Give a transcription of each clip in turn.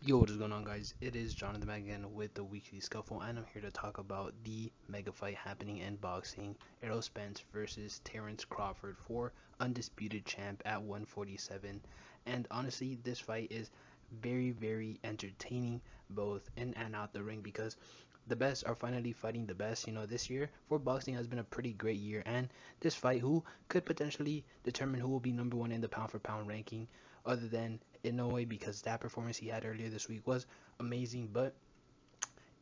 Yo, what is going on, guys? It is Jonathan back again with the weekly scuffle, and I'm here to talk about the mega fight happening in boxing: Errol Spence versus Terence Crawford for undisputed champ at 147. And honestly, this fight is very, very entertaining, both in and out the ring, because the best are finally fighting the best. This year for boxing has been a pretty great year, and this fight, who could potentially determine who will be number one in the pound for pound ranking, other than Inoue, because that performance he had earlier this week was amazing. But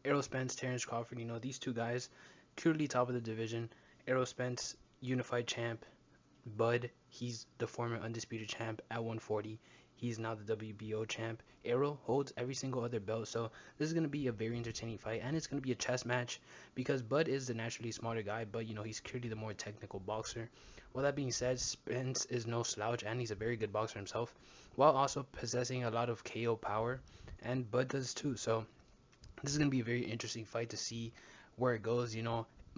Errol Spence, Terence Crawford, these two guys, clearly top of the division. Errol Spence, unified champ. Bud, he's the former undisputed champ at 140. He's now the WBO champ. Errol holds every single other belt, so this is going to be a very entertaining fight, and it's going to be a chess match because Bud is the naturally smarter guy, but he's clearly the more technical boxer. Well, that being said, Spence is no slouch, and he's a very good boxer himself, while also possessing a lot of KO power, and Bud does too. So this is going to be a very interesting fight to see where it goes.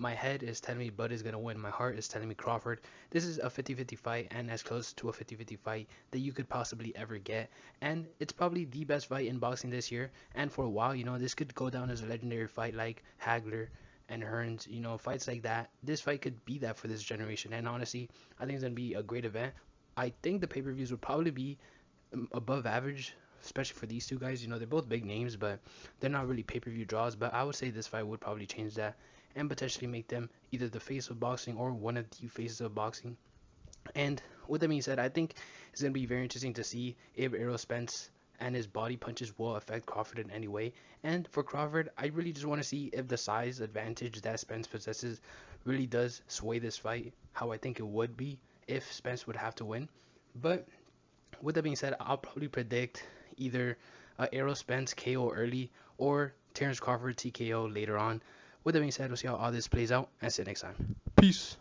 My head is telling me Bud is going to win. My heart is telling me Crawford. This is a 50-50 fight, and as close to a 50-50 fight that you could possibly ever get. And it's probably the best fight in boxing this year. And for a while, this could go down as a legendary fight like Hagler and Hearns, fights like that. This fight could be that for this generation. And honestly, I think it's going to be a great event. I think the pay-per-views would probably be above average, especially for these two guys. They're both big names, but they're not really pay-per-view draws. But I would say this fight would probably change that and potentially make them either the face of boxing or one of the faces of boxing. And with that being said, I think it's going to be very interesting to see if Errol Spence and his body punches will affect Crawford in any way. And for Crawford, I really just want to see if the size advantage that Spence possesses really does sway this fight, how I think it would be if Spence would have to win. But with that being said, I'll probably predict either Errol Spence KO early or Terence Crawford TKO later on. With that being said, we'll see how all this plays out and see you next time. Peace.